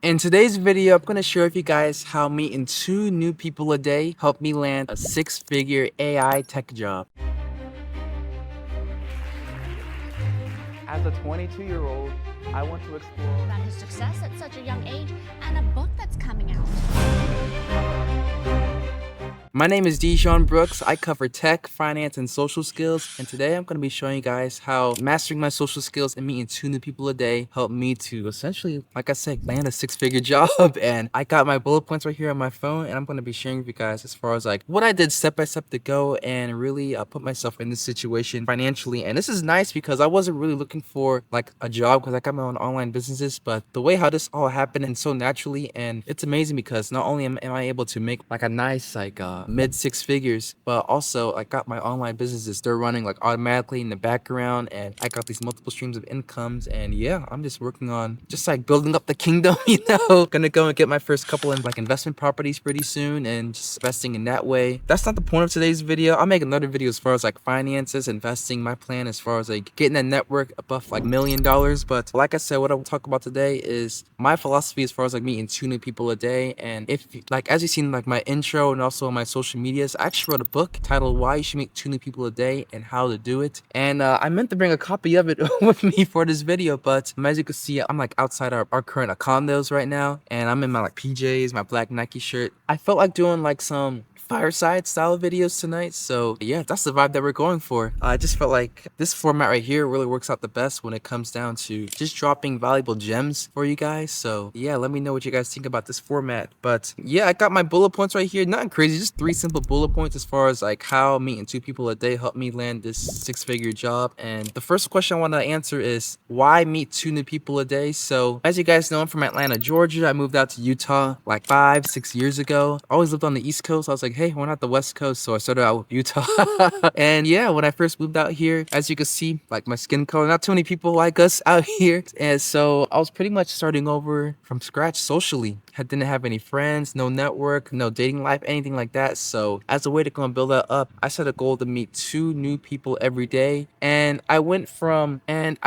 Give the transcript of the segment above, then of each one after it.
In today's video, I'm going to share with you guys how meeting 2 new people a day helped me land a 6-figure AI tech job. As a 22-year-old, I want to explore about his success at such a young age and a book that's coming out. My name is Dejon Brooks. I cover tech, finance, and social skills. And today I'm going to be showing you guys how mastering my social skills and meeting 2 new people a day helped me to essentially, like I said, land a 6-figure job. And I got my bullet points right here on my phone. And I'm going to be sharing with you guys as far as like what I did step by step to go and really put myself in this situation financially. And this is nice because I wasn't really looking for like a job because I got my own online businesses. But the way how this all happened and so naturally, and it's amazing because not only am I able to make like a nice like mid 6 figures, but also I got my online businesses, they're running like automatically in the background, and I got these multiple streams of incomes. And yeah, I'm just working on just like building up the kingdom. Gonna go and get my first couple in like investment properties pretty soon and just investing in that way. That's not the point of today's video. I'll make another video as far as like finances, investing, my plan as far as like getting that network above like $1 million. But like I said, what I will talk about today is my philosophy as far as like meeting 2 new people a day. And if like as you've seen like my intro and also on my social medias, I actually wrote a book titled Why You Should Meet 2 New People a Day and How to Do It. And I meant to bring a copy of it with me for this video, but as you can see, I'm like outside our current condos right now, and I'm in my like PJs, my black Nike shirt. I felt like doing like some fireside style videos tonight, so yeah, that's the vibe that we're going for. I just felt like this format right here really works out the best when it comes down to just dropping valuable gems for you guys. So yeah, let me know what you guys think about this format. But yeah, I got my bullet points right here. Nothing crazy, just 3 simple bullet points as far as like how meeting 2 people a day helped me land this 6-figure job. And the first question I want to answer is why meet 2 new people a day? So as you guys know, I'm from Atlanta, Georgia. I moved out to Utah like 5-6 years ago. I always lived on the East Coast. I was like, hey, why not the West Coast? So I started out with Utah. And yeah, when I first moved out here, as you can see, like my skin color, not too many people like us out here. And so I was pretty much starting over from scratch socially. I didn't have any friends, no network, no dating life, anything like that. So as a way to go and build that up, I set a goal to meet 2 new people every day. And I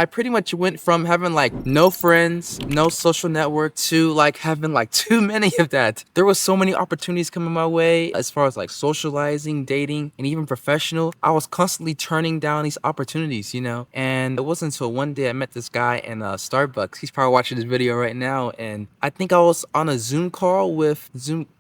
pretty much went from having like no friends, no social network to like having like too many of that. There was so many opportunities coming my way as far as like socializing, dating, and even professional. I was constantly turning down these opportunities, and it wasn't until one day I met this guy in Starbucks. He's probably watching this video right now. And I think I was on a Zoom call with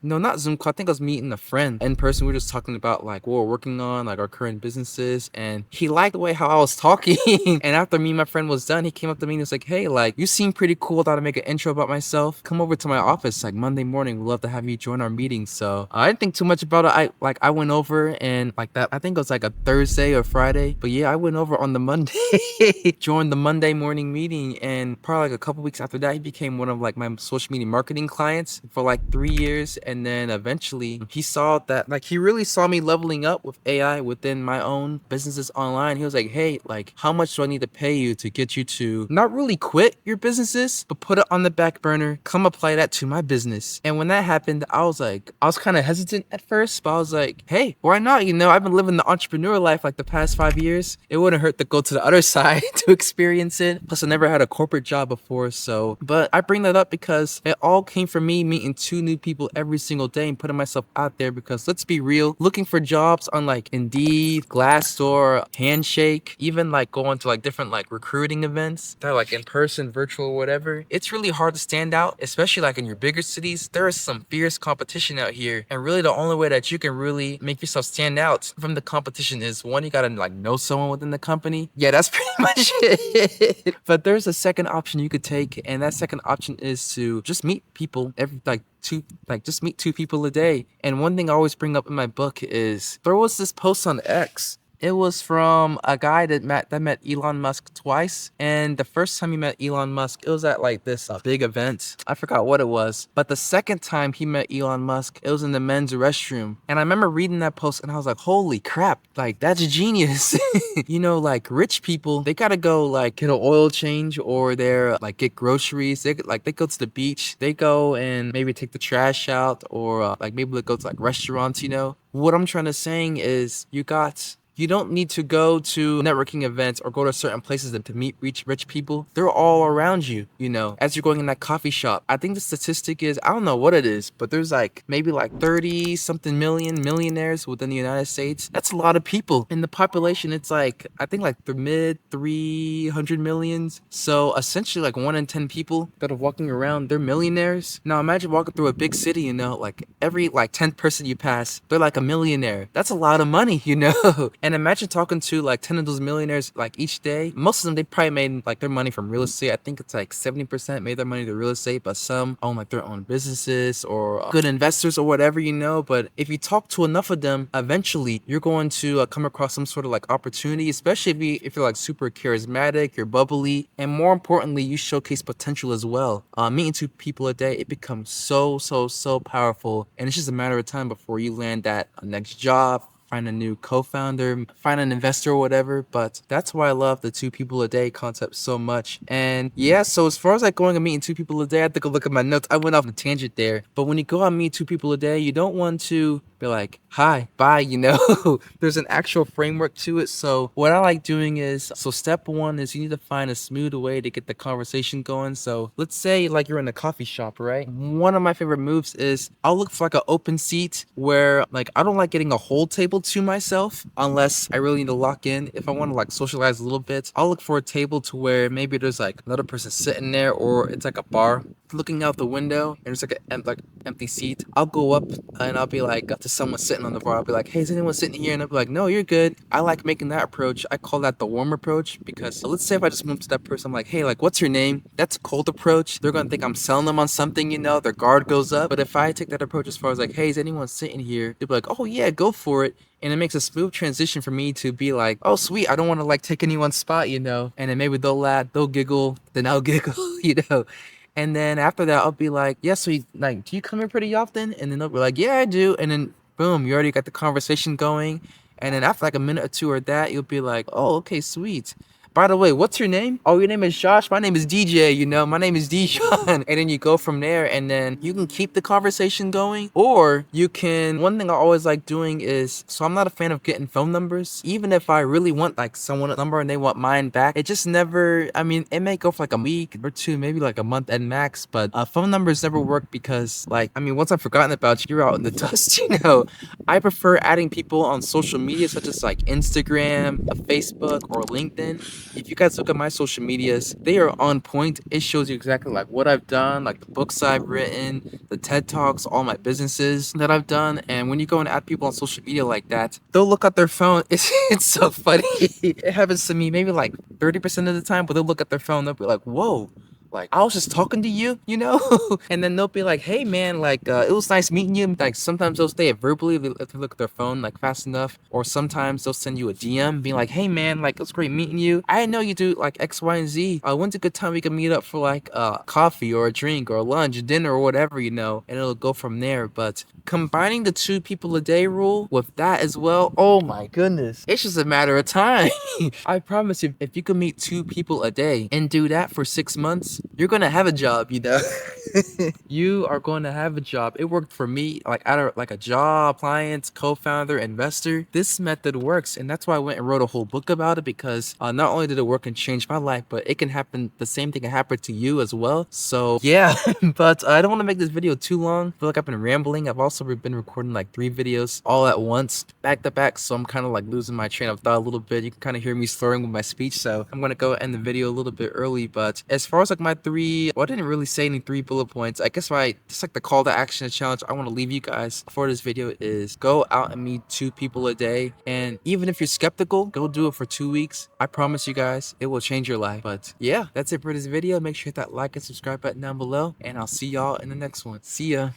no, not Zoom call. I think I was meeting a friend in person. We were just talking about like what we're working on, like our current businesses. And he liked the way how I was talking. And after me and my friend was done, he came up to me and was like, hey, like you seem pretty cool. Thought I'd make an intro about myself. Come over to my office like Monday morning. We'd love to have you join our meeting. So I didn't think too much about it. I went over, and like that, I think it was like a Thursday or Friday. But yeah, I went over on the Monday, joined the Monday morning meeting. And probably like a couple weeks after that, he became one of like my social media marketing clients for like 3 years. And then eventually he saw that like he really saw me leveling up with AI within my own businesses online. He was like, hey, like how much do I need to pay you to get you to not really quit your businesses, but put it on the back burner, come apply that to my business? And when that happened, I was kind of hesitant at first, but I was like, hey, why not? I've been living the entrepreneur life like the past 5 years. It wouldn't hurt to go to the other side to experience it. Plus I never had a corporate job before. So, but I bring that up because it all came from me meeting 2 new people every single day and putting myself out there. Because let's be real, looking for jobs on like Indeed, Glassdoor, Handshake, even like going to like different like recruiting events that are like in person, virtual, whatever, it's really hard to stand out, especially like in your bigger cities. There is some fierce competition out here, and really the only way that you can really make yourself stand out from the competition is one, you gotta like know someone within the company. Yeah, that's pretty much it. But there's a second option you could take, and that second option is to just meet people every just meet 2 people a day. And one thing I always bring up in my book is there was this post on X. It was from a guy that met Elon Musk twice. And the first time he met Elon Musk, it was at like this big event. I forgot what it was. But the second time he met Elon Musk, it was in the men's restroom. And I remember reading that post and I was like, holy crap, like that's genius. Like rich people, they gotta go like get an oil change, or they're like get groceries. They go to the beach. They go and maybe take the trash out, or like maybe they go to like restaurants. What I'm trying to saying is you got You don't need to go to networking events or go to certain places to meet rich people. They're all around you, you know, as you're going in that coffee shop. I think the statistic is, I don't know what it is, but there's like maybe like 30 something million millionaires within the United States. That's a lot of people. In the population, it's like, I think like the mid 300 millions. So essentially like 1 in 10 people that are walking around, they're millionaires. Now imagine walking through a big city, you know, like every like 10th person you pass, they're like a millionaire. That's a lot of money, you know? And imagine talking to like 10 of those millionaires like each day. Most of them, they probably made like their money from real estate. I think it's like 70% made their money to real estate, but some own like their own businesses or good investors or whatever, you know? But if you talk to enough of them, eventually you're going to come across some sort of like opportunity, especially if you're like super charismatic, you're bubbly, and more importantly, you showcase potential as well. Meeting 2 people a day, it becomes so powerful, and it's just a matter of time before you land that next job, find a new co-founder, find an investor or whatever. But that's why I love the 2 people a day concept so much. And yeah, so as far as like going and meeting 2 people a day, I have to go look at my notes. I went off on a tangent there. But when you go out and meet 2 people a day, you don't want to be like, hi, bye, you know? There's an actual framework to it. So what I like doing is, so step 1 is you need to find a smooth way to get the conversation going. So let's say like you're in a coffee shop, right? One of my favorite moves is I'll look for like an open seat where like I don't like getting a whole table to myself unless I really need to lock in. If I want to like socialize a little bit, I'll look for a table to where maybe there's like another person sitting there, or it's like a bar looking out the window and it's like an empty seat. I'll go up and I'll be like to someone sitting on the bar. I'll be like, hey, is anyone sitting here? And I'll be like, no, you're good. I like making that approach. I call that the warm approach, because let's say if I just move to that person, I'm like, hey, like, what's your name? That's a cold approach. They're gonna think I'm selling them on something, you know, their guard goes up. But if I take that approach as far as like, hey, is anyone sitting here? They'll be like, oh yeah, go for it. And it makes a smooth transition for me to be like, oh sweet, I don't want to like take anyone's spot, you know. And then maybe they'll laugh, they'll giggle, then I'll giggle, you know. And then after that, I'll be like, yeah, so you, like, do you come here pretty often? And then they'll be like, yeah, I do. And then boom, you already got the conversation going. And then after like a minute or two or that, you'll be like, oh, okay, sweet. By the way, what's your name? Oh, your name is Josh. My name is DJ, you know, my name is Dejon. And then you go from there, and then you can keep the conversation going, or you can, one thing I always like doing is, so I'm not a fan of getting phone numbers. Even if I really want like someone's number and they want mine back, it just never, I mean, it may go for like a week or two, maybe like a month at max, but phone numbers never work because like, I mean, once I've forgotten about you, you're out in the dust, you know. I prefer adding people on social media such as like Instagram, Facebook, or LinkedIn. If you guys look at my social medias, they are on point. It shows you exactly like what I've done, like the books I've written, the TED Talks, all my businesses that I've done. And when you go and add people on social media like that, they'll look at their phone. It's so funny. It happens to me maybe like 30% of the time, but they'll look at their phone, they'll be like, whoa. Like, I was just talking to you, you know? And then they'll be like, hey, man, like, it was nice meeting you. Like, sometimes they'll say it verbally if they look at their phone, like, fast enough. Or sometimes they'll send you a DM being like, hey, man, like, it was great meeting you. I didn't know you do, like, X, Y, and Z. When's a good time we can meet up for, like, coffee or a drink or lunch, dinner or whatever, you know? And it'll go from there. But combining the 2 people a day rule with that as well, oh, my goodness. It's just a matter of time. I promise you, if you can meet 2 people a day and do that for 6 months, you're gonna have a job, you know. You are going to have a job. It worked for me, like out of like a job, client, co-founder, investor. This method works, and that's why I went and wrote a whole book about it, because not only did it work and change my life, but it can happen, the same thing can happen to you as well. So yeah. But I don't want to make this video too long. I feel like I've been rambling. I've also been recording like 3 videos all at once, back to back, so I'm kind of like losing my train of thought a little bit. You can kind of hear me slurring with my speech, so I'm gonna go end the video a little bit early. But as far as like my 3, well, I didn't really say any 3 bullet points. I guess just like the call to action challenge I want to leave you guys for this video is go out and meet 2 people a day. And even if you're skeptical, go do it for 2 weeks. I promise you guys, it will change your life. But yeah, that's it for this video. Make sure you hit that like and subscribe button down below, and I'll see y'all in the next one. See ya.